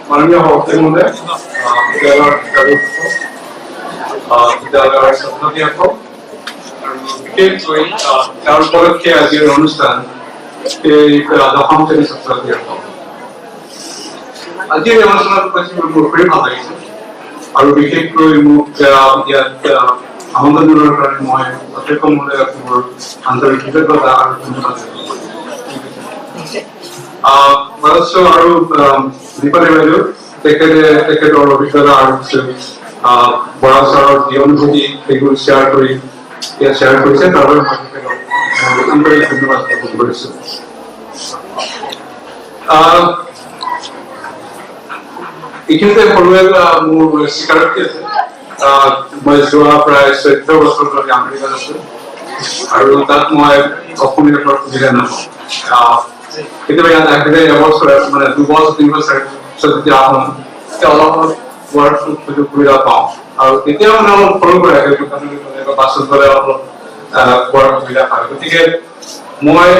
माननीय सभापति महोदय, বিদ্যালয়ৰ ছাত্ৰছাত্ৰীসকল বিশেষকৈ তাৰ উপলক্ষে আজিৰ অনুষ্ঠান এই দশম শ্ৰেণীৰ ছাত্ৰছাত্ৰীসকল আজিৰ অনুষ্ঠানত মোৰ খুবেই ভাল লাগিছে আৰু বিশেষকৈ মোক ইয়াত আমন্ত্ৰণৰ কাৰণে মই অধ্যক্ষ মহোদয়ক মোৰ আন্তৰিক কৃতজ্ঞতা আৰু ধন্যবাদ আৰু দীপালী বাইদেউ তেখেতৰ অভিজ্ঞতা আৰু বৰা ছাৰৰ যি অনুভূতি সেইবোৰ শ্বেয়াৰ কৰিছে তাৰ বাবে মই আন্তৰিক ধন্যবাদ জ্ঞাপন কৰিছো। এইখিনিতে সৰুৱে মোৰ স্বীকাৰোক্তি আছে। মই যোৱা প্ৰায় 14 বছৰ ধৰি আমেৰিকাত আছো আৰু তাত মই অসমীয়া সুবিধা নাপাওঁ। কেতিয়াবা ইয়াত আহিলে এবছৰ মানে 2 বছৰ 3 বছৰ যেতিয়া আহোঁ তেতিয়া অলপ হোৱাৰ সুযোগ সুবিধা পাওঁ আৰু তেতিয়া মানে অলপ সৰু পৰা বাছত গ'লে অলপ খোৱাৰ সুবিধা পায়। গতিকে মই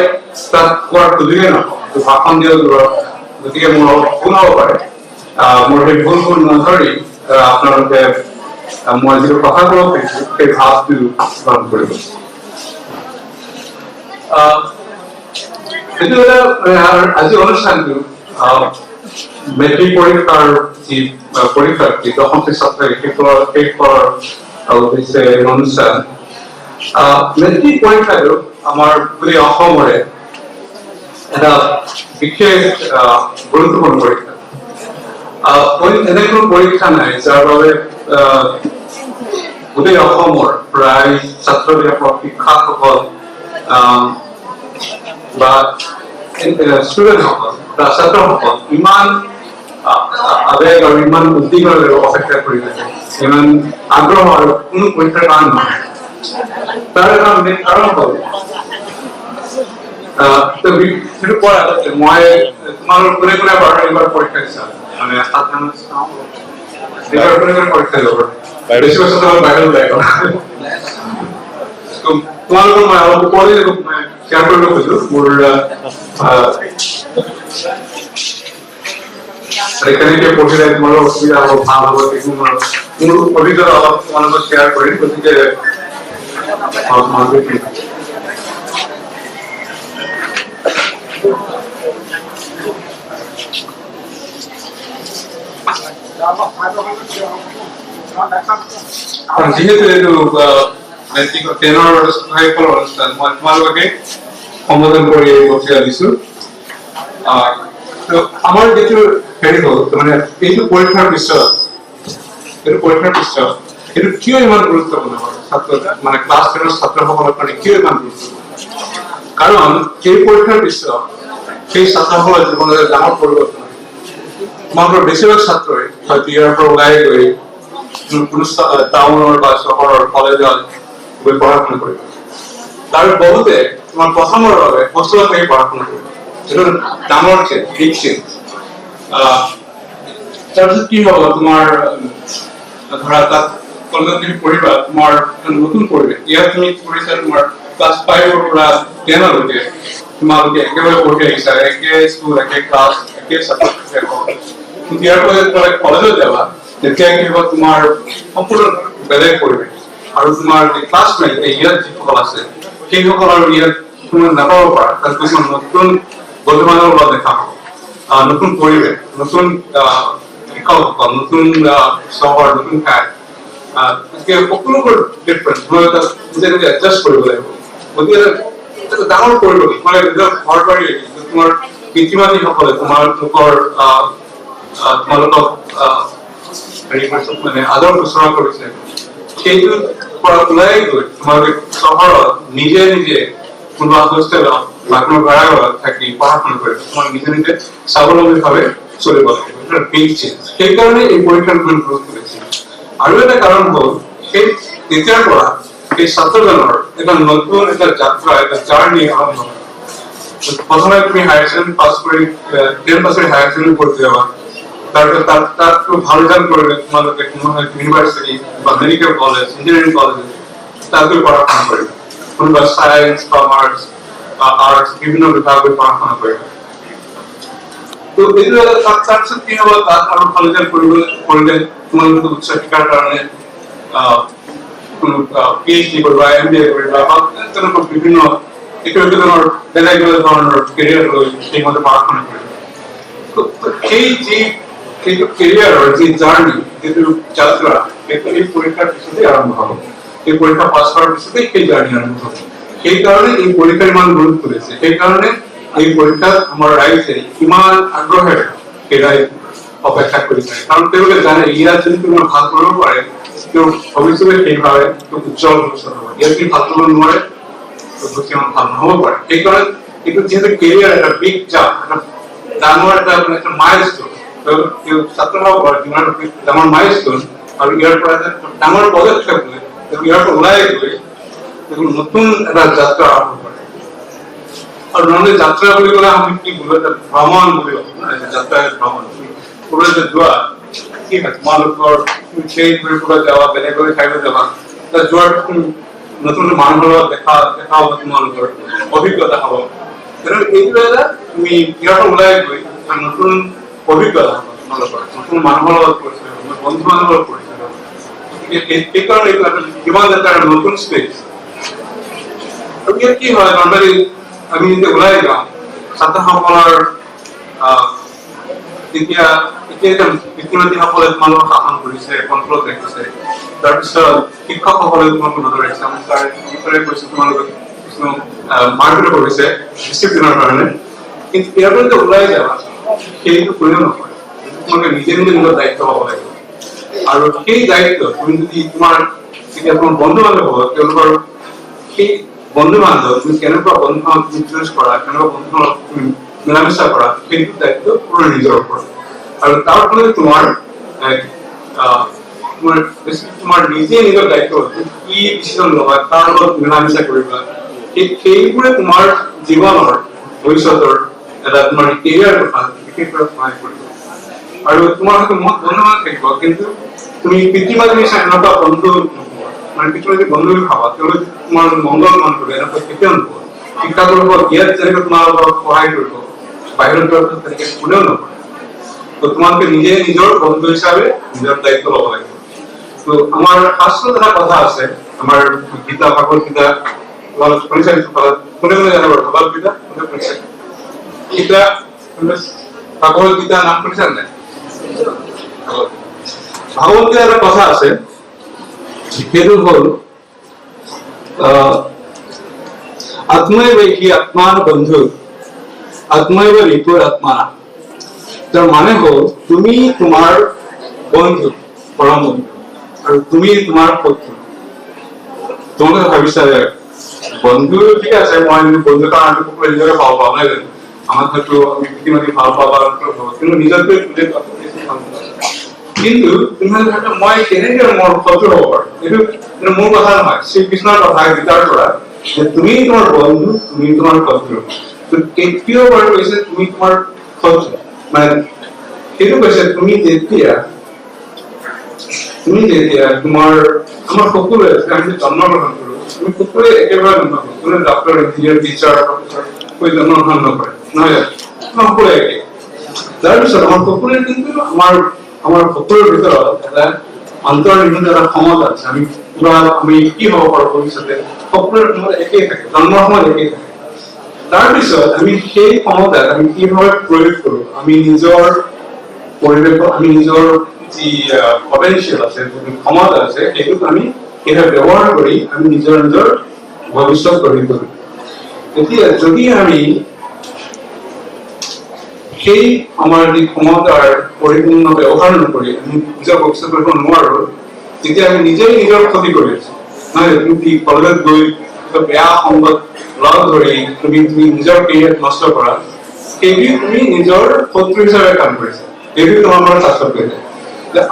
তাত খোৱাৰ সুযোগেই নাপাওঁ, ভাষণ দিয়া দূৰত। গতিকে মোৰ অলপ ভুল হ'ব পাৰে। মোৰ সেই ভুলবোৰ নধৰি আপোনালোকে মই যিটো কথা ক'ব পাৰিছো সেই ভাৱটো পালন কৰিব। আজি অনুষ্ঠানটো মেট্ৰিক পৰীক্ষাৰ যি পৰীক্ষাৰ্থী দশম শ্ৰেণীৰ ছাত্ৰী শেষৰ হৈছে অনুষ্ঠান। মেট্ৰিক পৰীক্ষাটো আমাৰ গোটেই অসমৰে এটা বিশেষ গুৰুত্বপূৰ্ণ পৰীক্ষা। এনে কোনো পৰীক্ষা নাই যাৰ বাবে গোটেই অসমৰ প্ৰায় ছাত্ৰবিলাকৰ শিক্ষকসকল বা ষ্টুডেণ্টসকল বা ছাত্ৰসকল ইমান আবেগ আৰু ইমান উদ্দীপনাৰে অপেক্ষা কৰি থাকে, ইমান আগ্ৰহ আৰু কোনো পৰীক্ষাৰ কাৰণ নহয়। তাৰ এটা মেইন কাৰণ হ'ল সেইটো কোৱাৰ আগতে মই তোমালোকৰ কোনে কোনে বাৰু এইবাৰ পৰীক্ষা দিছা মানে পৰীক্ষা দিব পাৰে বেছি বছৰ বাহিৰত ওলাই গ'ল। তোমালোকৰ মই অলপ ওপৰতে শ্বেয়াৰ কৰিব খুজিছো মোৰ কেনেকে পঢ়িলে তোমালোকৰ অসুবিধা হ'ব, ভাল হ'ব, মোৰ অভিজ্ঞতা অলপ তোমালোকক শ্বেয়াৰ কৰিম। গতিকে যিহেতু এইটো মেট্ৰিক 10ৰ শেষৰ অনুষ্ঠান মই তোমালোকে সম্বোধন কৰি পঠিয়াই দিছো। আমাৰ যিটো হেৰি হ'ল মানে এইটো পৰীক্ষাৰ পিছত এইটো কিয় ইমান গুৰুত্বপূৰ্ণ হয় ছাত্ৰ মানে ক্লাছ 10ৰ ছাত্ৰসকলৰ কাৰণে কিয় ইমান গুৰুত্বপূৰ্ণ? কাৰণ এই পৰীক্ষাৰ পিছত সেই ছাত্ৰসকলৰ জীৱনত ডাঙৰ পৰিৱৰ্তন হয়। তোমালোকৰ বেছিভাগ ছাত্ৰই হয়তো ইয়াৰ পৰা ওলাই গৈ কোনো টাউনৰ বা চহৰৰ কলেজত গৈ পঢ়া শুনা কৰিব। তাৰ বহুতে তোমাৰ প্ৰথমৰ বাবে হোষ্টেলত থাকি পঢ়া শুনা কৰিব। এইটো ডাঙৰ বিগ চেঞ্জ। তাৰপিছত কি হ'ব তোমাৰ ধৰা তাত কলেজত তুমি পঢ়িবা, তোমাৰ নতুন পৰিৱেশ। ইয়াত তুমি পঢ়িছা তোমাৰ ক্লাছ 5ৰ পৰা 10লৈকে তোমালোকে একেবাৰে পঢ়ি আহিছা, একে স্কুল, একে ক্লাছ, একে ছাত্ৰ। ইয়াৰ পৰা কলেজত যাবা তেতিয়া কি হ'ব তোমাৰ সম্পূৰ্ণ বেলেগ পৰিৱেশ আৰু তোমাৰ ক্লাছমেট ইয়াত যিসকল আছে সেইসকল আৰু ইয়াত তুমি নাপাব পাৰা। তাত কিছুমান নতুন বন্ধু বান্ধৱৰ লগত দেখা হ'ব, নতুন পৰিৱেশ, নতুন শিক্ষকসকল, নতুন চহৰ, নতুন ঠাই, সকলোবোৰ ডিফাৰেণ্ট। তোমালোকে তাত নিজে নিজে এডজাষ্ট কৰিব লাগিব। গতিকে ডাঙৰ পৰিৱেশ মানে নিজৰ ঘৰ বাৰী তোমাৰ পিতৃ মাতৃসকলে তোমালোকৰ তোমালোকক মানে আদৰ শুশ্ৰূষা কৰিছে। সেইটো পৰা ওলাই গৈ তোমালোকে চহৰত নিজে নিজে কোনোবা হোষ্টেলত বা কোনো ভাড়াঘৰত থাকি পঢ়া শুনা কৰিব, তোমালোকে নিজে নিজে স্বাৱলম্বীভাৱে চলিব লাগিব। সেইকাৰণে এই পৰীক্ষাৰ গুৰুত্ব বেছি। আৰু এটা কাৰণ হ'ল সেই তেতিয়াৰ পৰা সেই ছাত্ৰজনৰ এটা নতুন এটা যাত্ৰা, এটা জাৰ্ণি আৰম্ভ হয়। প্ৰথমে তুমি হায়াৰ ছেকেণ্ডাৰী পাছ কৰি 10 পাছ কৰি হায়াৰ ছেকেণ্ডাৰী পঢ়ি যাবা। তাৰপিছত তাত ভাল ৰিজাল্ট কৰিলে তোমালোকে ইউনিভাৰ্চিটি বা মেডিকেল কলেজ, ইঞ্জিনিয়াৰিং কলেজ তাদের পড়াশোনা করে, কোনোবা সায়েন্স, কমার্স বা আর্টস বিভিন্ন বিভাগে পড়াশোনা করে। তো এগুলো তার সাথে কি হবে, তার আরো ভালো করলে তোমার উচ্চ শিক্ষার কারণে পিএইচডি করবা, এমবিএ করবা, বা বিভিন্ন একটু তোমার ধরনের ক্যারিয়ার সেই মধ্যে পড়াশোনা করে। তো এই যে ক্যারিয়ার যে জার্নি, যেহেতু যাত্রা, এই পরীক্ষার পিছনে আরম্ভ হবে, এই পরীক্ষা পাস করার পিছনে এই জার্নি আরম্ভ হবে। সেই কারণে এই পরীক্ষার মান গুরুত্ব দিয়েছে, সেই কারণে এই পরীক্ষা আমার রাইটে ইমান আগ্রহের এরাই অপেক্ষা করে থাকে। কারণ কেউ জানে ইয়া যদি তোমার ভালো করলেও পারে, কেউ ভবিষ্যতে সেইভাবে কেউ উজ্জ্বল ভবিষ্যৎ হবে, ইয়া যদি ভালো করলেও পারে ভবিষ্যৎ আমার ভালো হবো পারে। এই কারণে কিন্তু যেহেতু ক্যারিয়ার একটা বিগ চাপ, একটা জানোয়ার, একটা মাইলস্টোন, কেউ ছাত্র হওয়া পারে আমার মাইলস্টোন, আর ইয়ার পরে আমার পদক্ষেপ নেই, ইয়ার পর ওলাই গেলে এগুলো নতুন একটা যাত্রা আরম্ভ করে। আর নর্মালি যাত্রা বলে গেলে আমি কি বলবো, একটা ভ্রমণ বলে যাত্রা, ভ্রমণ পুরো যে জোয়া, ঠিক আছে, মালকর সেই পুরো যাওয়া, বেড়ে করে খাইবে যাওয়া, তার জোয়ার নতুন মানুষ হলো, দেখা হবো, তোমার অভিজ্ঞতা হবো। এইগুলো তুমি ইয়াটা উল্লাই গই নতুন অভিজ্ঞতা নতুন মানুষ করেছিল, বন্ধু বান্ধব করেছিল। এই কারণে জীবন যাত্রার নতুন স্পেস। কি হয় নর্মালি আমি যদি ওলাই যাওঁ, ছাত্ৰসকলৰ এতিয়া পিতৃমাতৃসকলে তোমালোকক শাসন কৰিছে, কণ্ট্ৰলত ৰাখিছে, তাৰপিছত শিক্ষকসকলে তোমালোকক নজৰ ৰাখিছে, আমি তাৰ বিষয়ে কৈছো, তোমালোকক কিছুমান মাৰপিটো কৰিছে ডিচিপ্লিনৰ কাৰণে। কিন্তু ইয়াৰ পৰা যেতিয়া ওলাই যাবা, সেইটো কোনেও নকৰে, তোমালোকে নিজে নিজে নিজৰ দায়িত্ব হ'ব লাগিব। আৰু সেই দায়িত্ব তুমি যদি তোমাৰ যেতিয়া তোমাৰ বন্ধু বান্ধৱ হ'ব, তেওঁলোকৰ সেই বন্ধু বান্ধব তুমি কেনেকুৱা বন্ধু ইনফ্লুয়েন্স কৰা, কেনেকুৱা বন্ধু তুমি মিলামিছা কৰা, সেইটো দায়িত্ব পুৰো নিজৰ ওপৰত। আৰু তাৰ ফলে তোমাৰ নিজে নিজৰ দায়িত্ব কি ডিচিশন ল'বা, তাৰ লগত মিলামিছা কৰিবা, সেইবোৰে তোমাৰ জীৱনৰ ভৱিষ্যতৰ এটা তোমাৰ কেৰিয়াৰ কথা বিশেষভাৱে সহায় কৰিব। আৰু তোমাৰ হয়তো বন্ধু বান্ধৱ থাকিব, কিন্তু তুমি পিতৃ মাতৃ নিচিনা এনেকুৱা বন্ধু মানে পিছনে বন্ধু খাবা, তেওঁলোকে তোমাৰ মংগল মান কৰিব, এনেকুৱা কেতিয়াও নকৰে। শিক্ষা কৰিব, ইয়াত যেনেকৈ তোমালোকক সহায় কৰিব, বাহিৰত তেনেকে কোনেও নকৰে। তো তোমালোকে নিজে নিজৰ বন্ধু হিচাপে নিজৰ দায়িত্ব ল'ব লাগিব। তো আমাৰ শাস্ত্ৰত এটা কথা আছে, আমাৰ গীতা, ভাগৱত গীতা শুনিছে, কোনে কোনে জানিব? ভগৱত গীতা কোনে শুনিছে? গীতা, ভাগৱত গীতা নাম শুনিছে নাই? ভাগৱত গীতা এটা কথা আছে, সেইটো হল আত্মৈব হি আত্মান বন্ধু আত্মৈব রিপুর আত্মানা। তার মানে হল তুমি তোমার বন্ধু, পরম বন্ধু, আর তুমি তোমার শত্রু। তোমাকে ভাবিছা বন্ধু ঠিক আছে, মই বন্ধু কারণ আমি নিজকে ভাল পাব না, আমার হয়তো আমি পিতৃমাতৃ ভাল পাবা, কিন্তু নিজকে কিন্তু তুমি মই কেনেকে মোৰ শত্ৰু হ'ব পাৰো, এইটো মোৰ কথা নহয়, শ্ৰীকৃষ্ণৰ কথা গীতাৰ পৰা, যে তুমি তোমাৰ বন্ধু, তুমি তোমাৰ শত্ৰু। কেতিয়াও বাৰু কৈছে তুমি তোমাৰ শত্ৰু, মানে সেইটো কৈছে তুমি যেতিয়া তোমাৰ আমাৰ সকলোৱে আমি জন্মগ্ৰহণ কৰো, তুমি সকলোৱে একেবাৰে জন্ম কৰোঁ, কোনো ডক্টৰ, ইঞ্জিনিয়াৰ, টিচাৰ, প্ৰফেচৰ কৈ জন্মগ্ৰহণ নকৰে, নহয় সকলোৱে একে। তাৰপিছত আমাৰ সকলোৱে কিন্তু আমাৰ সকলোৰ ভিতৰত এটা অন্তৰ্নিহিত এটা ক্ষমতা আছে, আমি কি হব পাৰো ভৱিষ্যতে, সকলোৰে ক্ষমতা একেই থাকে, জন্মৰ সময়ত একেই থাকে। তাৰপিছত আমি সেই ক্ষমতাক আমি কিভাৱে প্ৰয়োগ কৰো, আমি নিজৰ পৰিৱেশত আমি নিজৰ যি পটেনচিয়েল আছে, যি ক্ষমতা আছে, সেইটোক আমি কিভাৱে ব্যৱহাৰ কৰি আমি নিজৰ ভৱিষ্যত গঢ়ি তুলিম। এতিয়া যদি আমি সেই আমাৰ যি ক্ষমতাৰ পৰিপূৰ্ণ ব্যৱহাৰ নকৰি আমি নিজৰ ভৱিষ্যত কৰিব নোৱাৰো, তেতিয়া আমি নিজেই নিজৰ ক্ষতি কৰি আছো। নহয়, তুমি কলেজত গৈ বেয়া সংগত লগ ধৰি তুমি নিজৰ কেৰিয়াৰ নষ্ট কৰা, সেইটোৱে তুমি নিজৰ শত্ৰু হিচাপে কাম কৰিছা, সেইটোৱে তোমাৰ পৰা ছাত্ৰ কৰিছে।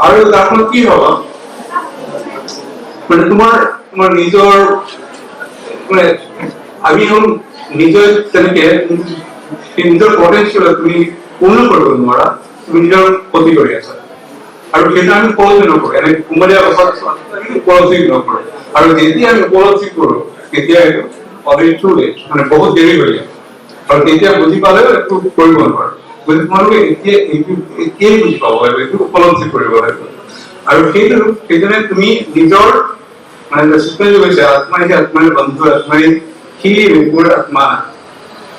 আৰু তাৰ ফলত কি হব, মানে তোমাৰ নিজৰ মানে আমি হল নিজৰ তেনেকে নিজৰ পটেনচিয়েল তুমি পূৰ্ণ কৰিব নোৱাৰা, তুমি নিজৰ ক্ষতি কৰি আছা। আৰু সেইটো আমি উপলব্ধি নকৰো, এনে কোমলীয়া অৱস্থাত আমি উপলব্ধি নকৰো, আৰু যেতিয়া আমি উপলব্ধি কৰো তেতিয়া এইটো অলৰেডি টু লেট, মানে বহুত দেৰি হৈ যায়, আৰু তেতিয়া বুজি পালেও একো কৰিব নোৱাৰো। গতিকে তোমালোকে এতিয়াই বুজি পাব লাগিব, এইটো উপলব্ধি কৰিব লাগিব। আৰু সেইজনে তুমি নিজৰ মানে সুস্থ কৈছে আত্মাই আত্মাৰ বন্ধু, আত্মাই সি মোৰ আত্মা।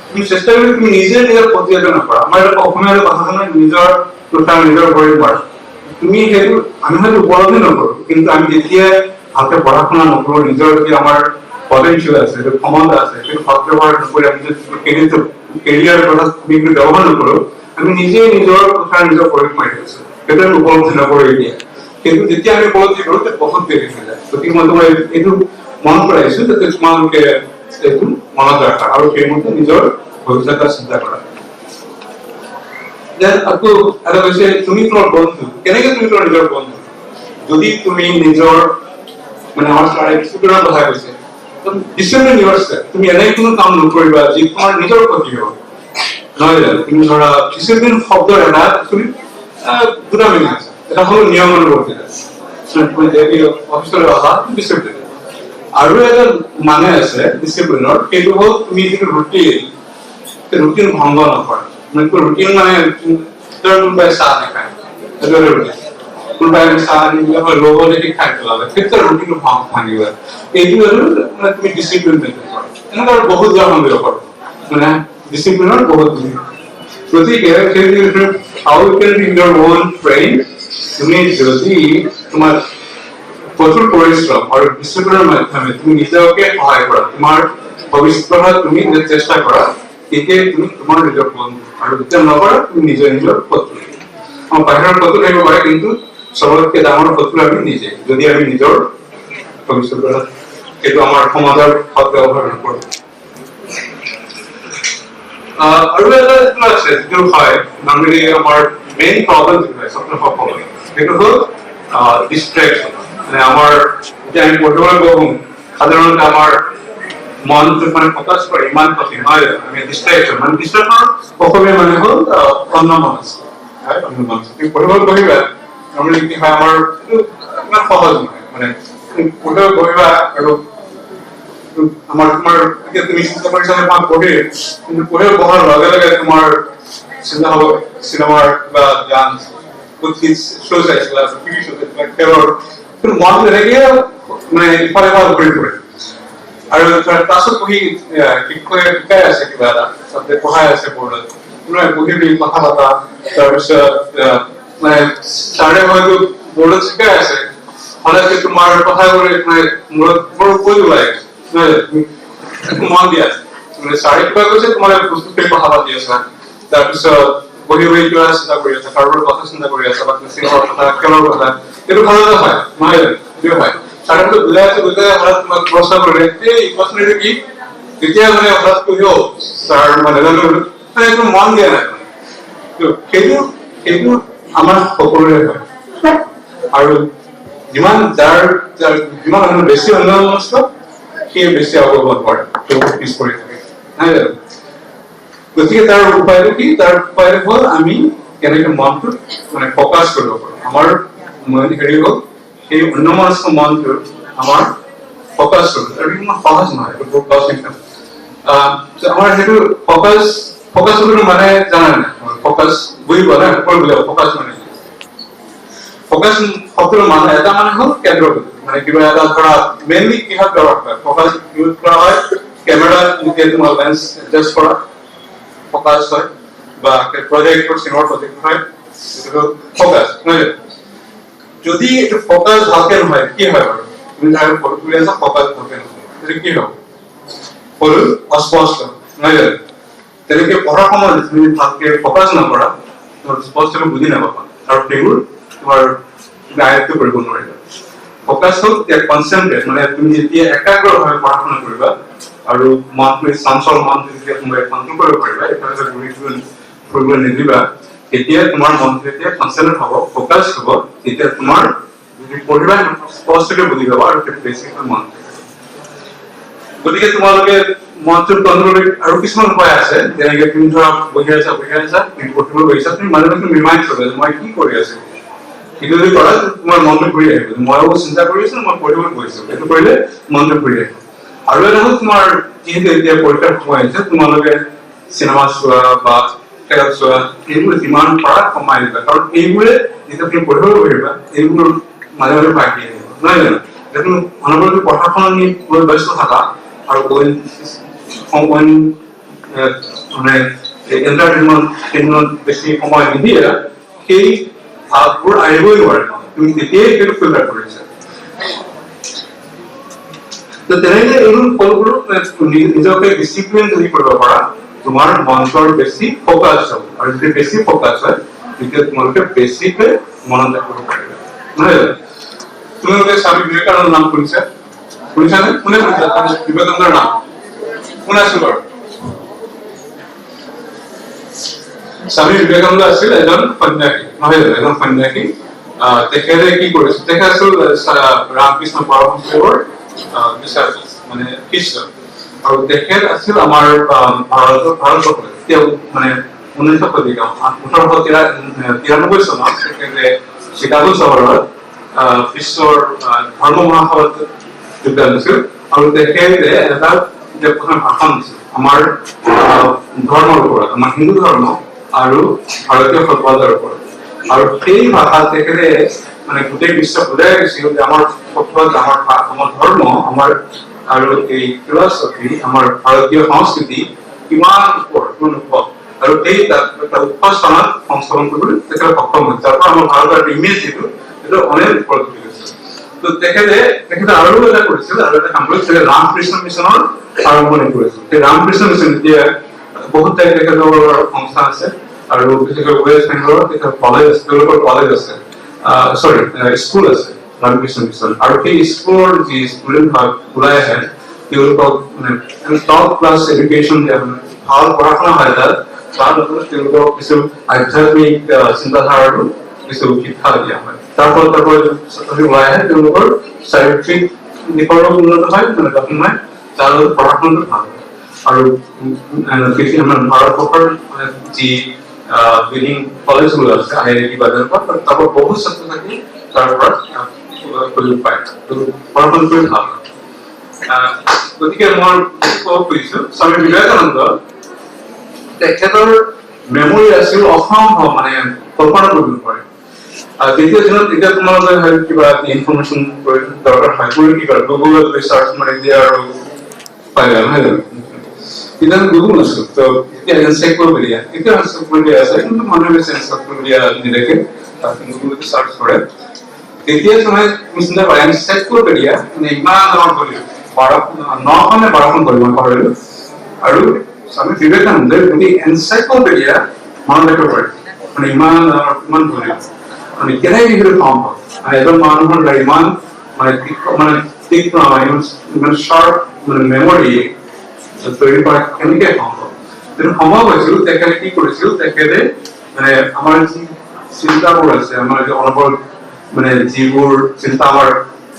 তুমি চেষ্টা কৰি তুমি নিজে নিজৰ প্ৰতিযোগিতা নকৰা। আমাৰ অসমীয়া কথা নিজৰ কথা নিজৰ ভৰিত মাৰা। তুমি সেইটো আমি হয়তো উপলব্ধি নকৰো, কিন্তু আমি যেতিয়া ভালকে পঢ়া শুনা নকৰো, নিজৰ যি আমাৰ পটেনচিয়েল আছে, যিটো ক্ষমতা আছে, সেইটো সৎব্যৱহাৰ নকৰি আমি যদি কেৰিয়াৰ কথা ব্যৱহাৰ নকৰো, আমি নিজে নিজৰ কথা নিজৰ ভৰিত মাৰি আছো। সেইটো আমি উপলব্ধি নকৰো এতিয়া। কিন্তু যেতিয়া আমি উপলব্ধি কৰো তেতিয়া বহুত দেৰি হৈ যায়। গতিকে মই তোমাৰ এইটো মন কৰাইছো যাতে তোমালোকে এইটো মনত ৰাখা আৰু সেইমতে নিজৰ ভৱিষ্যত চিন্তা কৰা। আকৌ এটা কৈছে তুমি তোমাৰ বন্ধু, কেনেকে তুমি তোমাৰ নিজৰ বন্ধু? যদি তুমি নিজৰ মানে আমাৰ ষ্টুডেণ্টৰ কথা কৈছে, ডিচিপ্লিন ইয়োৰছেল্ফ, তুমি এনে কোনো কাম নকৰিবা যি তোমাৰ নিজৰ ক্ষতি হ'ব, নহয় জানো? তুমি ধৰা ডিচিপ্লিন শব্দৰ এটা দুটা মিনিং আছে, এটা হ'ল নিয়মানুৱৰ্তিতা, অফিচলৈ অহা ডিচিপ্লিন, আৰু এটা মানে আছে ডিচিপ্লিনৰ, সেইটো হ'ল তুমি যিটো ৰুটিন ভংগ নকৰা। ৰুটিন মানে কোনোবাই চাহ নাখায়, কোনোবাই চাহ নিদিলে হয় লঘু যদি খাই পেলালে, সেইটো ৰুটিন ভাঙিবা। এইটো মানে তুমি ডিচিপ্লিন মেইনটেইন কৰা। এনেকুৱা বহুত উদাহৰণ দিব পাৰো, মানে ডিচিপ্লিনৰ বহুত। গতিকে how you can be your own friend, তুমি যদি তোমাৰ কঠোৰ পৰিশ্ৰম আৰু ডিচিপ্লিনৰ মাধ্যমে তুমি নিজকে সহায় কৰা, তোমাৰ ভৱিষ্যত তুমি চেষ্টা কৰা, তেতিয়া তুমি তোমাৰ নিজৰ বন্ধু, আৰু যেতিয়া নকৰা তুমি নিজৰ শত্ৰু। বাহিৰৰ শত্ৰু থাকিব পাৰে, কিন্তু চবতকে ডাঙৰ শত্ৰু আমি নিজে, যদি আমি নিজৰ ভৱিষ্যত সেইটো আমাৰ সমাজৰ সৎ ব্যৱহাৰ নকৰো। আৰু এটা আছে যিটো হয় নৰ্মেলি আমাৰ মেইন প্ৰব্লেম যিটো হয় ছাত্ৰ সকলৰ, সেইটো হ'ল ডিষ্ট্ৰেকশ্যন। মানে আমাৰ যেতিয়া আমি পঢ়িবলৈ বহো, সাধাৰণতে আমাৰ মনটো মানে ফকাছ কৰে ইমান কঠিন হয়, আমি ডিষ্ট্ৰেকশ্যন মানে ডিষ্ট্ৰেকশ্যনৰ অসমীয়া মানে হ'ল অন্যমনস্ক। তুমি পঢ়িবলৈ বহিবা, নৰ্মেলি কি হয় আমাৰ ইমান সহজ নহয়, মানে পঢ়িবলৈ বহিবা আৰু আমাৰ তোমাৰ এতিয়া তুমি চিন্তা কৰিছা যে মই পঢ়িম, কিন্তু পঢ়িব বহাৰ লগে লগে তোমাৰ চিন্তা হ'ব চিনেমাৰ বা ডান্স শ্ব' চাইছিলা, টিভি শ্ব' চাইছিলা, খেলৰ, কিন্তু মনটো এনেকে মানে ইফালে সিফালে ঘূৰি ফুৰে। আৰু ক্লাছত বহি শিক্ষকে শিকাই আছে কিবা এটা, তাতে পঢ়াই আছে বৰ্ডত, বহি কথা পতা, তাৰপিছত মানে ছাৰে হয়তো বৰ্ডত শিকাই আছে, হঠাৎ তোমাৰ কথা কৰি মানে মূৰত কৈ ওলাই মন দিয়া আছে, ছাৰে কিবা কৈছে তোমাৰ বস্তুখিনি কথা পাতি আছা, তাৰপিছত বহি বহি কিবা চিন্তা কৰি আছা, কাৰোবাৰ কথা চিন্তা কৰি আছা, বা চিনেমাৰ কথা, খেলৰ কথা, এইটো ভাল হয়, নহয় এইটো হয়। ছাৰে বুজাই আছে, হঠাৎ তোমাক প্ৰশ্ন কৰিলে, এই প্ৰশ্ন এইটো কি? তেতিয়া মানে হঠাৎ কৈ ছাৰ মানে একো মন দিয়া নাই, সেইটো আমাৰ সকলোৰে হয়। আৰু যিমান মানুহ বেছি অন্যমনস্ক, সি বেছি অৱগত কৰে, পিছ পৰি থাকে, নহয় জানো? গতিকে তাৰ উপায়টো কি? তাৰ উপায়টো হ'ল আমি কেনেকে মনটোত মানে ফকাছ কৰিব পাৰো। আমাৰ হেৰি হ'ল সেই অন্যমনস্ক মনটো আমাৰ ফকাছ কৰিব, আৰু ইমান সহজ নহয়, আমাৰ সেইটো ফকাছ মানে জানা নাই? ফকাছ বুজি পোৱা নাই? ফকাছ মানে ফকাছ শব্দৰ মানে এটা মানে হ'ল কেন্দ্ৰবিন্দু, মানে কিবা এটা ধৰা মেইনলি কিহত ব্যৱহাৰ কৰে? ফকাছ ইউজ কৰা হয় কেমেৰা যেতিয়া তোমাৰ লেন্স এডজাষ্ট কৰা ফকাছ হয়, বা প্ৰজেক্টৰ চিনৰ প্ৰজেক্ট হয়, এইটো ফকাছ, নহয় জানো? যদি এইটো ফকাছ ভালকে নহয় কি হয় বাৰু? তুমি তাৰ ফটো তুলি আছা, ফকাছ ভালকে নহয়, সেইটো কি হ'ব? ফটো অস্পষ্ট, নহয় জানো? তেনেকে পঢ়াৰ সময়ত তুমি ভালকে ফকাছ নকৰা, স্পষ্টকৈ বুজি নাপাবা, আৰু সেইবোৰ তোমাৰ আয়ত্ত কৰিব নোৱাৰিবা। ফকাছ হ'ল কনচেন্ট্ৰেট, মানে তুমি যেতিয়া একাগ্ৰভাৱে পঢ়া শুনা কৰিবা, আৰু মনটো চঞ্চল মনটো যেতিয়া তুমি কণ্ট্ৰল কৰিব পাৰিবা, এফালে ঘূৰি ফুৰিব নিদিবা, তেতিয়া তোমাৰ মনটো যেতিয়া কনচেন্ট্ৰেট হ'ব, ফকাছ হ'ব, তেতিয়া তোমাৰ যদি পঢ়িবা স্পষ্টকৈ বুজি পাবা, আৰু সেইটো বেছিকৈ মন থাকিব। গতিকে তোমালোকে মনটো কণ্ট্ৰল, আৰু কিছুমান উপায় আছে, যেনেকে তুমি ধৰা বহি আছা, তুমি পঢ়িব গৈছা, তুমি মাজে মাজে ৰিমাইণ্ড কৰিবা যে মই কি কৰি আছো, কিন্তু যদি কৰা তোমাৰ মনটো ঘূৰি আহিব, ময়ো চিন্তা কৰি আছো মই পঢ়িব গৈছো, এইটো কৰিলে মনটো ঘূৰি আহিব। আৰু এটা হ'ল তোমাৰ যিহেতু এতিয়া পৰীক্ষাৰ সময় আহিছে, তোমালোকে চিনেমা চোৱা বা খেল চোৱা এইবোৰ যিমান পাৰা কমাই দিবা, কাৰণ এইবোৰে যেতিয়া তুমি পঢ়িব পাৰিবা এইবোৰ মাজে মাজে বাঢ়ি আহিব, নহয় জানো? এতিয়া তুমি অনবৰতে পঢ়া শুনা লৈ ব্যস্ত থাকা আৰু মানে এন্টাৰটেইনমেন্ট বেছি সময় নিদিয়ে, সেই ভাৱবোৰ আহিবই নোৱাৰে, তুমি তেতিয়াই সেইটো ফিল্টাৰ কৰিছা। তেনেকে এইবোৰ সকলোবোৰ নিজকে ডিচিপ্লিন যদি কৰিব পাৰা, তোমাৰ মনটোৰ বেছি ফকাছ হ'ব, আৰু যদি বেছি ফকাছ হয় তেতিয়া তোমালোকে বেছিকে মনত ৰাখিব পাৰিবা, নহয় জানো? তোমালোকে স্বামী বিবেকানন্দৰ নাম শুনিছা? শুনিছানে? কোনে শুনিছা স্বামী বিবেকানন্দৰ নাম? শুনাইছো বাৰু। স্বামী বিবেকানন্দ আছিল এজন সন্যাসী, নহয় জানো? এজন সন্যাসী। তেখেতে কি কৰিছিল? তেখেত আছিল ৰামকৃষ্ণ পৰমহংসদেৱৰ মানে শিষ্য, আৰু তেখেত আছিল আমাৰ ভাৰতবৰ্ষত তেওঁ মানে 1900 শতিকা 1893 চনত তেখেতে চিকাগো চহৰত বিশ্বৰ ধৰ্ম মহাসভাত যোগদান দিছিল, আৰু তেখেতে এটা প্ৰথম ভাষণ দিছিল আমাৰ ধৰ্মৰ ওপৰত, আমাৰ হিন্দু ধৰ্ম আৰু ভাৰতীয় সভ্যতাৰ ওপৰত। আৰু সেই ভাষা তেখেতে মানে গোটেই বিশ্বক বুজাই দিছিল যে আমাৰ সভ্যতা, আমাৰ ধৰ্ম, আমাৰ আৰু এই ফিলচফি, আমাৰ ভাৰতীয় সংস্কৃতি কিমান ওপৰত, আৰু এই উচ্চ স্থানত সংস্থাপন কৰিবলৈ তেখেতে সক্ষম হৈছে, যাৰ পৰা আমাৰ ভাৰতৰ ইমেজ যিটো সেইটো অনেক ওপৰত উঠি গৈছে। তো তেখেতে আৰু এটা কৰিছিল, আৰু এটা কাম কৰিছিল, ৰামকৃষ্ণ মিছনৰ আৰম্ভণি কৰিছিল। সেই ৰামকৃষ্ণ মিছন এতিয়া বহুত ঠাইত তেখেতৰ সংস্থা আছে, আৰু বিশেষকৈ ৱেষ্ট বেংগলৰ তেখেতৰ কলেজ আছে, স্কুল আছে ৰামকৃষ্ণ মিছন, আৰু সেই স্কুলৰ যি ষ্টুডেণ্ট ওলাই আহে তেওঁলোকক মানে টপ ক্লাছ এডুকেশ্যন দিয়া, ভাল পঢ়া শুনা হয় তাত, তাৰ লগতে তেওঁলোকক কিছু আধ্যাত্মিক চিন্তাধাৰাৰো কিছু শিক্ষা দিয়া হয়। তাৰ ফলত ছাত্ৰী ওলাই আহে, তেওঁলোকৰ চাৰিত্ৰিক দিশৰো উন্নত হয়, মানে গঠন হয়, তাৰ লগত পঢ়া শুনাটো ভাল হয়। আৰু আমাৰ ভাৰতবৰ্ষৰ যি বিল্ডিং কলেজবোৰ আছে IIT বাজাৰৰ পৰা, তাৰ পৰা বহুত ছাত্ৰ ছাত্ৰী তাৰ পৰা সুযোগ পায়, পঢ়া শুনা কৰি ভাল হয়। গতিকে মই ক'ব খুজিছো স্বামী বিবেকানন্দ তেখেতৰ মেমৰি আছিল অসম্ভৱ, মানে কল্পনা কৰিব নোৱাৰে। দ্বিতীয় দিনত এতিয়া তোমালোকে কিবা ইনফৰমেশ্যন দৰকাৰ হয়, কি কৰা গুগলত চাৰ্চ মাৰি দিয়া আৰু পাই যায়, নহয় জানো? তেতিয়া গুগল নাছিল, তো এতিয়া এনসাইক্লোপিডিয়া, এতিয়া এনসাইক্লোপিডিয়া আছে, কিন্তু মানুহে বেছি এনসাইক্লোপিডিয়া নিদেখে, গুগলতে চাৰ্চ কৰে। তেতিয়া তুমি চিন্তা কৰা এনসাইক্লোপিডিয়া মানে ইমান ডাঙৰ ভলিউম, 9খন নে 12খন ভলিউম পাহৰিলো, আৰু স্বামী বিবেকানন্দে গোটেই এনসাইক্লোপিডিয়া মনত ৰাখিব পাৰে, মানে ইমান ডাঙৰ ইমান ভলিউম, মানে কেনেকৈ সেইটো সম্ভৱ? এজন মানুহৰ ইমান মানে ইমান শাৰ্প মানে মেমৰি তৈৰি কৰা কেনেকৈ সম্ভৱ? কিন্তু সম্ভৱ হৈছিল, তেখেতে কি কৰিছিল, তেখেতে মানে আমাৰ যি চিন্তাবোৰ আছে, আমাৰ যে অনবৰত মানে যিবোৰ চিন্তা আমাৰ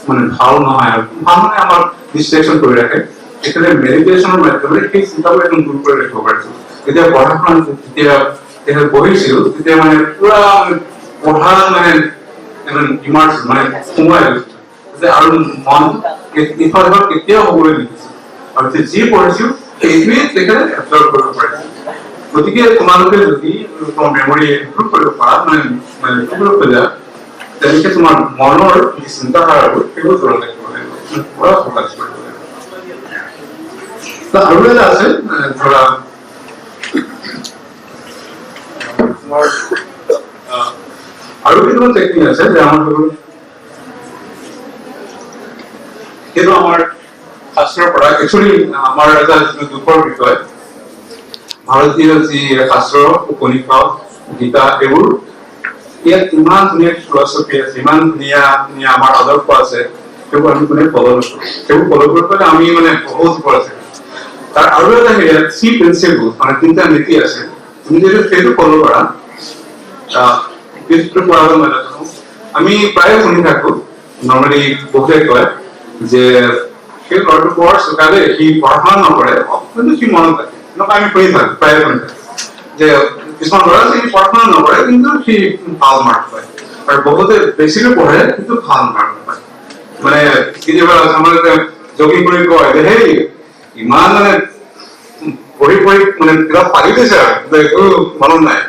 মানে ভাল নহয়, আৰু ভাল মানে আমাৰ ডিষ্ট্ৰেকশ্যন কৰি ৰাখে, তেখেতে মেডিটেশ্যনৰ মাধ্যমেৰে সেই চিন্তাবোৰ একদম দূৰ কৰি ৰাখিব পাৰিছিল। যেতিয়া পঢ়া শুনা যেতিয়া তেখেতে পঢ়িছিল, তেতিয়া মানে পুৰা পঢ়া মানে ইমাৰ্চ মানে সোমাই গৈছিল, আৰু মন ইফাল সিফাল কেতিয়াও হ'বলৈ নিদিছিল, আৰু যি পঢ়িছিল সেইটোৱে তেখেতে এবজৰ্ব কৰিব পাৰিছিল। গতিকে তোমালোকে যদি তোমাৰ মেমৰি ইমপ্ৰুভ কৰিব পাৰা, মানে কৰিব খোজা, তেনেকে তোমাৰ মনৰ যি চিন্তাধাৰাবোৰ সেইবোৰ দূৰত ৰাখিব লাগিব, পুৰা ফকাচ কৰিব লাগিব। আৰু এটা আছে ধৰা আৰু কিছুমান টেকনিক আছে যে আমাৰ সেইটো আমাৰ শাস্ত্ৰৰ পৰা একচুৱেলি আমাৰ এটা দুখৰ বিষয়, ভাৰতীয় যি শাস্ত্ৰ উপনিষদ গীতা এইবোৰ ইয়াত ইমান ধুনীয়া ফিলচফি আছে, ইমান ধুনীয়া ধুনীয়া আমাৰ আদৰ্শ আছে, সেইবোৰ আমি কোনে ফলো নকৰোঁ। সেইবোৰ ফলো কৰিবলৈ আমি মানে বহুত ওপৰত আছে। তাৰ আৰু এটা হেৰিয়াত 3 প্ৰিন্সিপল মানে 3টা নীতি আছে, তুমি যদি সেইটো ফলো কৰা আমি প্ৰায় শুনি থাকো, নৰ্মেলি বহুতে কয় যে সেই ল'ৰাটো বৰ চোকা দেই, সি পঢ়া শুনা নকৰে কিন্তু সি মনত ৰাখে, এনেকুৱা আমি শুনি থাকো, প্ৰায় শুনি থাকো যে কিছুমান ল'ৰা আছে সি পঢ়া শুনা নকৰে কিন্তু সি ভাল মাৰ্ক পায়। আৰু বহুতে বেছিকৈ পঢ়ে কিন্তু ভাল মাৰ্ক নাপায় মানে কেতিয়াবা আমাৰ জগিং কৰি কয় যে হেই ইমান মানে পঢ়ি মানে কিবা পাৰি দিছে আৰু একো মনত নাই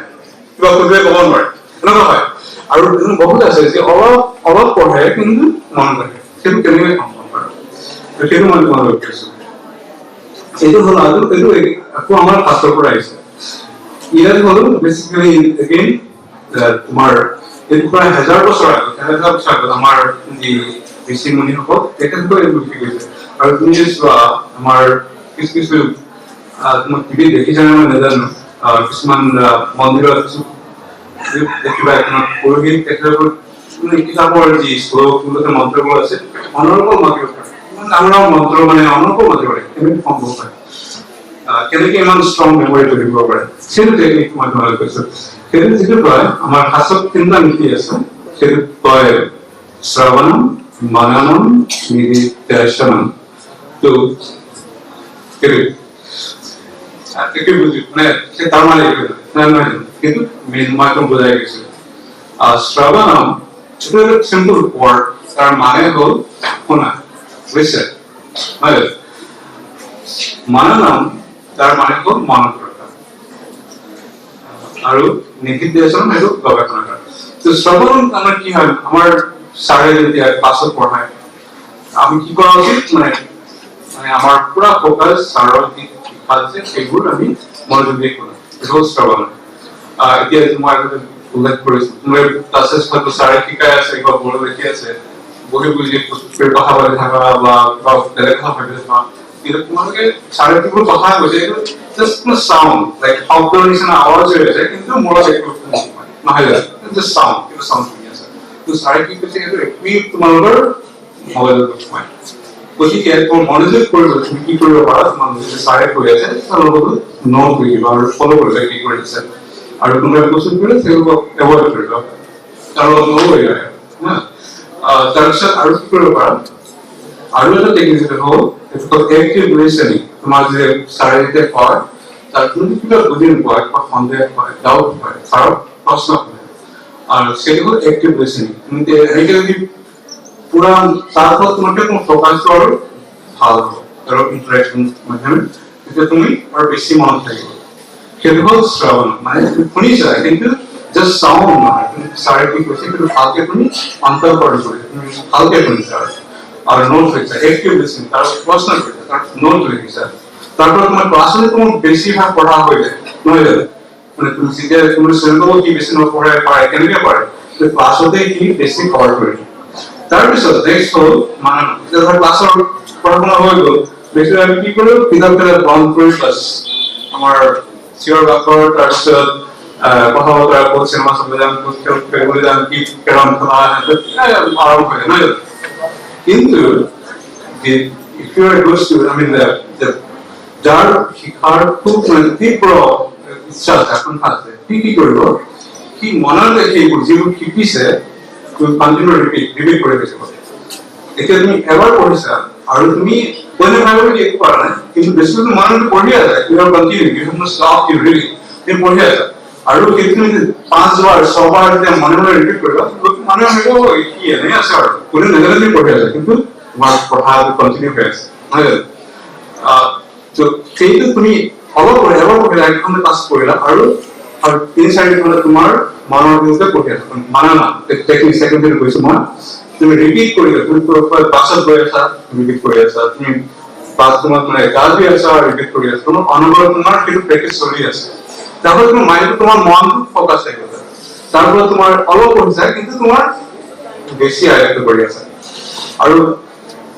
কিবা খুজিলে ক'ব নোৱাৰে এনেকুৱা হয় আৰু বহুত আছে যে অলপ পঢ়ে কিন্তু মনত ৰাখে সেইটো কেনেকৈ সম্ভৱ আৰু সেইটো মই তোমালোকক কৈছো এইটো হ'ল আৰু এইটো আকৌ আমাৰ শাস্ত্ৰৰ পৰা আহিছে ইয়াত হ'ল বেচিকেলি এগেইন তোমাৰ এইটো প্ৰায় 1000 বছৰ আগত আমাৰ যি ঋষি মুনিসকল তেখেতসকলে এইটো লিখি গৈছে আৰু তুমি চোৱা আমাৰ কিছু তোমাক টিভি দেখিছানে মই নাজানো কিছুমান মন্দিৰত কিছু দেখিবা এখন পুৰোহিত তেখেতসকল কিতাপৰ যি শ্লোক মন্ত্ৰবোৰ আছে অনৰ্গল মাতিব পাৰে ডাঙৰ মন্ত্ৰ মানে অনৰ্গল মাতিব পাৰে কেনেকৈ সম্ভৱ হয় কেনেকৈ ইমান ষ্ট্ৰং মেমৰি কৰিব পাৰে সেইটো টেকনিক মই তোমালোক কৈছো সেইটো যিটো কয় আমাৰ শাস্ত্ৰত 3টা নীতি আছে সেইটো কয় শ্ৰৱণম মননম নিদিধ্যাসনম তো একে বুঝি মানে সে তার মানে কিন্তু মই তো বুঝাই গেছি শ্রবণম ছোট সিম্পল ওয়ার্ড তার মানে হল শোনা বুঝছে মননম তার মানে হল মনন করা আর নিধিধ্যাসন এটা গবেষণা করা তো শ্রবণম আমার কি হয় আমার স্যারে যদি ক্লাসত পড়ায় আমি কি করা উচিত মানে আমার পুরা ফোকাস স্যারের আছে সেগুলো আমি মনোযোগ দিয়ে করি এটা শ্রবণ এতিয়া মই উল্লেখ কৰিছো মই ক্লাসেস হয়তো স্যারে শিকাই আছে বা বড় দেখি আছে বহি বুঝি কথা বলে থাকা বা বেলেগ কথা ভাবি থাকা কিন্তু তোমালোকে স্যারে কিবোৰ কথা কৈছে জাস্ট সাউন্ড লাইক শব্দৰ নিচিনা আৱাজ হৈ আছে কিন্তু মনত একো নহয় জাস্ট সাউন্ড কিন্তু সাউন্ড শুনি আছে তো স্যারে কি কৈছে এইটো একমি তোমালোকৰ মোবাইলত সোমাই গতিকে মনোযোগ কৰিব তুমি কি কৰিব পাৰা তোমাৰ যদি স্যাৰে কৈ আছে তাৰ লগত নোট কৰিবা আৰু ফলো কৰিবা কি কৰিছে আৰু কোনোবা কোৱেশ্চন কৰিলে সেইবোৰ এভয়েড কৰিবা তাৰ লগত নোট কৰিবা তাৰপিছত আৰু কি কৰিব পাৰা আৰু এটা টেকনিক হ'ল এক্টিভ লিসেনিং তোমাৰ যে স্যাৰে যেতিয়া কয় তাৰ তুমি কিবা বুজি নোপোৱা বা সন্দেহ হয় ডাউট হয় স্যাৰক প্ৰশ্ন কৰে আৰু সেইটো হ'ল এক্টিভ লিসেনিং তুমি এনেকৈ যদি পুরা তারপর তোমাকে কোনো ফোকাস করো ভালো ধরো ইন্টারেকশন মাধ্যমে এটা তুমি আর বেশি মনে থাকবে সেটা হল শ্রবণ মানে শুনি যায় কিন্তু জাস্ট সাউন্ড নয় তুমি স্যারে কি করছে একটু হালকা তুমি অন্তর্করণ করে তুমি হালকা শুনি স্যার আর নোট হয়েছে একটিভ লিসেনিং তার প্রশ্ন করছে তার নোট হয়ে গেছে তারপর তোমার ক্লাসে তোমার বেশিরভাগ পড়া হয়ে যায় নয় যাবে মানে তুমি সিধে তুমি সেরকম কি বেশি নোট পড়ে পারে কেনকে পারে ক্লাসতে কি বেশি কভার করে তাৰপিছত নেক্সট হ'ল মানে যেতিয়া ক্লাছৰ পঢ়া হৈ গ'ল বেছিভাগ আমি কি কৰোঁ কিতাপবিলাক বন্ধ কৰি ক্লাছ আমাৰ চিঞৰ বাখৰ তাৰপিছত কথা বতৰা ক'ত চিনেমা চাব যাম ক'ত খেলিবলৈ যাম কি কেৰম খেলা আৰম্ভ হয় নহয় কিন্তু if you are good student I mean যাৰ শিক্ষাৰ খুব তীব্ৰ ইচ্ছা এখন আছে কি কৰিব কি মনত ৰাখি যিবোৰ শিকিছে কন্টিনিউ রিপিট করে গেছে এটা তুমি এবার পড়িছা আর তুমি কোন ভাবে কি একটু পারা না কিন্তু বেশি তুমি মনে পড়ি আছে you are continue you have no stop you reading তুমি পড়ি আছে আর কিন্তু তুমি 5 বার 6 বার যদি মনে রিপিট করবা মনে হবে ও কি এনে আছে আর কোন নজরে তুমি পড়ি আছে কিন্তু তোমার পড়া কন্টিনিউ হয়ে আছে তো সেইটা তুমি অলপ পড়ে এবার পড়ে একদম ক্লাস পড়িলা আর 3-4 ঘন্টা তোমার মনৰ ভিতৰতে পঢ়ি আছে মানে না টেকনিক সেকেন্ডাৰি কৈছো মই তুমি ৰিপিট কৰিবা তুমি পাছত গৈ আছা ৰিপিট কৰি আছা তুমি পাছ তোমাক মানে কাজ দি আছা ৰিপিট কৰি আছা তোমাৰ অনুভৱ তোমাৰ কিন্তু প্ৰেক্টিছ চলি আছে তাৰপৰ তুমি মাইন্ড তোমাৰ মন ফোকাস হয়ে গেছে তাৰপৰ তোমাৰ অলপ পঢ়িছা কিন্তু তোমাৰ বেছি আয়ত্ত কৰি আছে আৰু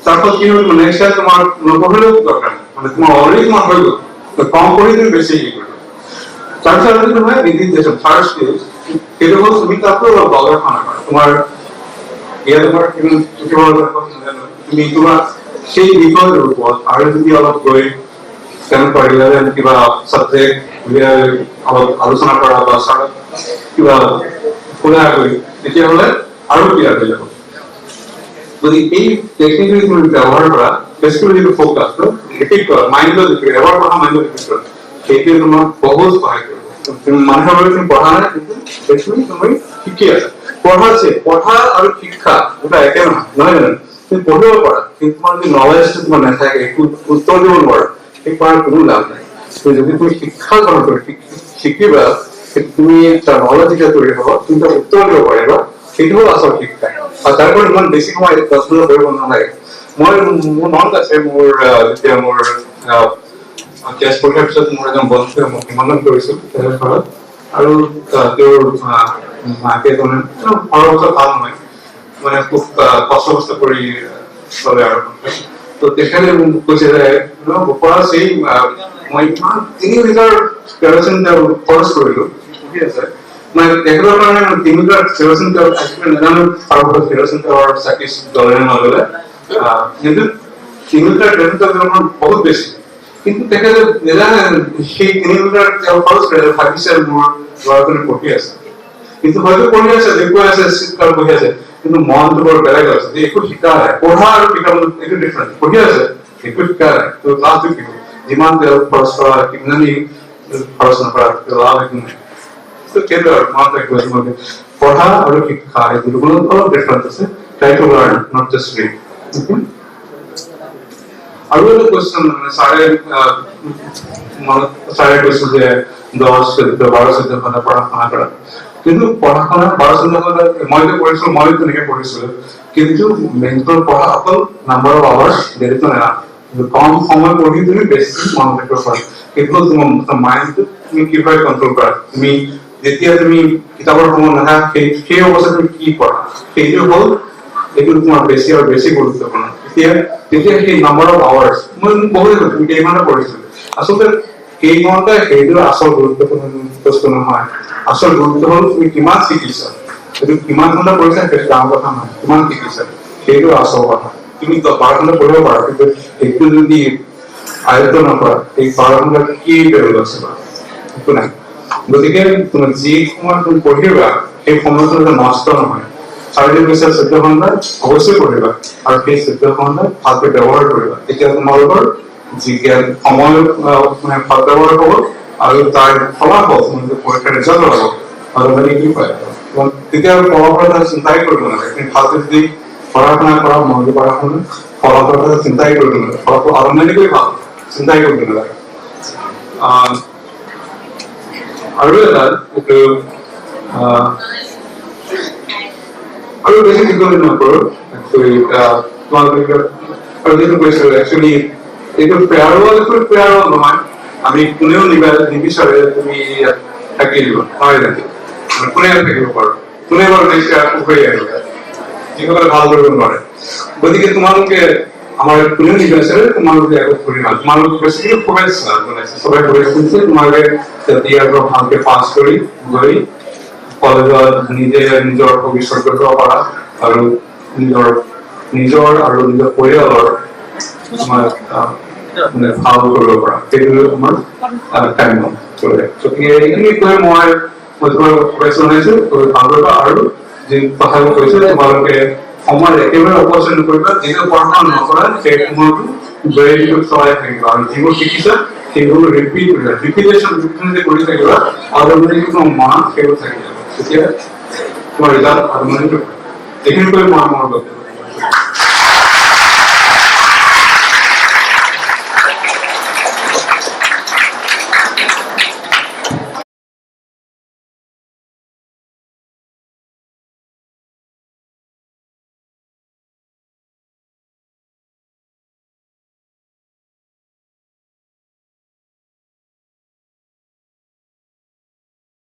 তাৰপৰ কি হল নেক্সট টাইম তোমাৰ নপঢ়িলেও দৰকাৰ মানে তোমাৰ অলৰেডি তোমাৰ হৈ গ'ল তো কম কৰি তুমি বেছি কি কৰিবা তাৰপিছত আৰু তোমাৰ নিদিধ্যাসন ফাৰ্স্ট ইজ এটা হল তুমি তারপর গবেষণা করো তোমার তোমার তুমি তোমার সেই বিষয়ের উপর আরো যদি অলপ গৈ কেন পাৰিলে কিবা সাবজেক্ট অলপ আলোচনা কৰা বা কিবা শুনা গৈ তেতিয়াহ'লে আৰু ক্লিয়াৰ হৈ যাব যদি এই টেকনিক তুমি ব্যৱহাৰ কৰা বেছিকৈ যদি ফোকাস ৰিপিট কৰা মাইণ্ডত এবাৰ পঢ়া মাইণ্ডত ৰিপিট কৰা সেইটোৱে তোমাক বহুত সহায় কৰিব তুমি মানুহৰ তুমি পঢ়া নাই কিন্তু তুমি শিকি আছা পঢ়া আৰু শিক্ষা দুটা একে নহয় জানো? তুমি পঢ়িব পাৰা কিন্তু তোমাৰ যদি নলেজটো তোমাৰ নাথাকে, একো উত্তৰ দিব নোৱাৰা, সেই পঢ়াৰ কোনো লাভ নাই। যদি তুমি শিক্ষা গ্ৰহণ কৰি শিকিবা, তুমি এটা নলেজ যেতিয়া তৈৰি হ'ব, তুমি উত্তৰ দিব পাৰিবা, সেইটো হ'ল আচল শিক্ষা। আৰু তাৰ পৰা ইমান বেছি সময় 10 মিনিট কৰিব নালাগে। মোৰ মনত আছে যেতিয়া মোৰ টেষ্ট পৰীক্ষাৰ পিছত মোৰ এজন বন্ধুৱে মোক নিমন্ত্ৰণ কৰিছিল তেওঁৰ ঘৰত, আৰু তেওঁৰ মাকে ঘৰৰ ভাল নহয়, মানে খুব কষ্ট কৰি চলে আৰু। তো তেখেতে মোক কৈছে যে সেই মই ইমান 3 লিটাৰ কেৰচিন তেল খৰচ কৰিলো, ঠিক আছে, মানে তেখেতৰ কাৰণে 3 লিটাৰ কেৰচিন তেল নাজানো আৰু কেৰচিন তেলৰ চাকি জ্বলে নজ্বলে, কিন্তু 3 লিটাৰ কেৰচিন তেল বহুত বেছি। কিন্তু তেখেতে নাজানে সেই 3 লিটাৰ তেল খৰচ কৰিলে, ভাবিছে মোৰ ল'ৰাজনে পঢ়ি আছে, কিন্তু হয়তো পঢ়ি আছে, দেখুৱাই আছে, চিৎকাৰ পঢ়ি আছে, কিন্তু মনটো বৰ বেলেগ আছে যে একো শিকা নাই। পঢ়া আৰু শিকা একো ডিফাৰেন্স। পঢ়ি আছে, একো শিকা নাই, তো লাভটো কি হ'ব? যিমান তেল খৰচ কৰা, কিমানেই খৰচ নকৰা, লাভ একো নাই। তো সেইটো আৰু মনত ৰাখিব তোমালোকে পঢ়া আৰু শিক্ষা এই দুটোৰ অলপ ডিফাৰেন্স আছে। Try to learn, not just read. আৰু এটা কুৱেশ্যন ছাৰে কৈছিল যে 10, 14, 12, 14 ঘণ্টা পঢ়া-শুনা কৰা, কিন্তু পঢ়া-শুনা 12-14 ঘণ্টা মইতো কৰিছিলো, মইও তেনেকে পঢ়িছিলো, কিন্তু মেইনটো পঢ়া অকল নাম্বাৰ অফ আৱাৰ্ছ ডেইলিটো নাই। কম সময় পঢ়ি তুমি বেছি মনত ৰাখিব পাৰা, সেইটো তোমাৰ মাইণ্ডটো তুমি কিভাবে কন্ট্ৰল কৰা। তুমি যেতিয়া তুমি কিতাপৰ সময় নাথাকে, সেই অৱস্থাত তুমি কি কৰা, সেইটো হ'ল এইটো তোমাৰ বেছি আৰু বেছি গুৰুত্বপূৰ্ণ। তেতিয়া সেই নাম্বাৰ অফ আৱাৰ্ছ মই বহুত তুমি কেইঘণ্টা পঢ়িছিলো, আচলতে কেই ঘণ্টা সেইটো আচল গুৰুত্বপূৰ্ণ বস্তু নহয়। আচল গুৰুত্ব হ'ল তুমি কিমান শিকিছা, সেইটো কিমান ঘণ্টা পঢ়িছা সেইটো ডাঙৰ কথা নহয়, কিমান শিকিছা সেইটো আচল কথা। তুমি 12 ঘণ্টা পঢ়িব পাৰা, কিন্তু সেইটো যদি আয়ত্ত নকৰা, এই 12 ঘণ্টাত কি ভেলু আছে বাৰু? একো নাই। গতিকে তুমি যি সময় তুমি পঢ়িবা সেই সময়টো নষ্ট নহয়। 14 ঘণ্টা অৱশ্যই পঢ়িবা, আৰু সেই 14 ঘণ্টা ভালকৈ ব্যৱহাৰ কৰিবা, তেতিয়া তোমালোকৰ যি জ্ঞান সময় মানে ভাল ব্যৱহাৰ হ'ব, আৰু তাৰ ফলাফল তোমালোকে পৰীক্ষাৰ ৰিজাল্ট ওলাব, আৰু মানে কি পায় তেতিয়া ফলাফলৰ চিন্তাই কৰিব নালাগে। তুমি ভালকৈ যদি পঢ়া-শুনা কৰা, মনটো পঢ়া-শুনা, ফলাফলৰ চিন্তাই কৰিব নালাগে, ফলাফল অটোমেটিকলি ভাল, চিন্তাই কৰিব নালাগে। আৰু এটা এইটো আৰু বেছি দীঘলীয়া নকৰো, তোমালোকে আৰু যিটো কৈছো একচুৱেলি এইটো প্ৰেয়াৰ নহয়, আমি কোনেও নিবিচাৰে তুমি ইয়াত থাকি দিব, নহয় জানো? কোনে থাকিব পাৰো, কোনে বাৰু পুখুৰী আহিব, যিসকলে ভাল কৰিব নোৱাৰে। গতিকে তোমালোকে আমাৰ কোনেও নিবিচাৰে তোমালোকে আকৌ ঘূৰি নাহ, তোমালোকে বেছিকৈ শুভেচ্ছা জনাইছে, সবাই শুভেচ্ছা দিছে তোমালোকে ইয়াৰ পৰা ভালকে পাছ কৰি গৈ কলেজত নিজে নিজৰ ভৱিষ্যত কৰিব পাৰা, আৰু নিজৰ আৰু নিজৰ পৰিয়ালৰ তোমাৰ মানে ভাল কৰিব পাৰা, সেইটো আমাৰ কাম্য। গতিকে এইখিনি কৈ মই শুভেচ্ছা জনাইছো, ভাল কৰিবা। আৰু যি কথাবোৰ কৈছো তোমালোকে সময় একেবাৰে অপচয় নকৰিবা, যিটো পঢ়া-শুনা নকৰা সেই সময়টো ব্ৰেইনটো চলাই থাকিবা, আৰু যিবোৰ শিকিছা সেইবোৰ ৰিপিটেশ্যন কৰি থাকিবা, অটোমেটিক তোমাৰ মনত সেইবোৰ থাকি যাব, তেতিয়া তোমাৰ ৰিজাল্ট অটোমেটিক। এইখিনি কৈ মই মোৰ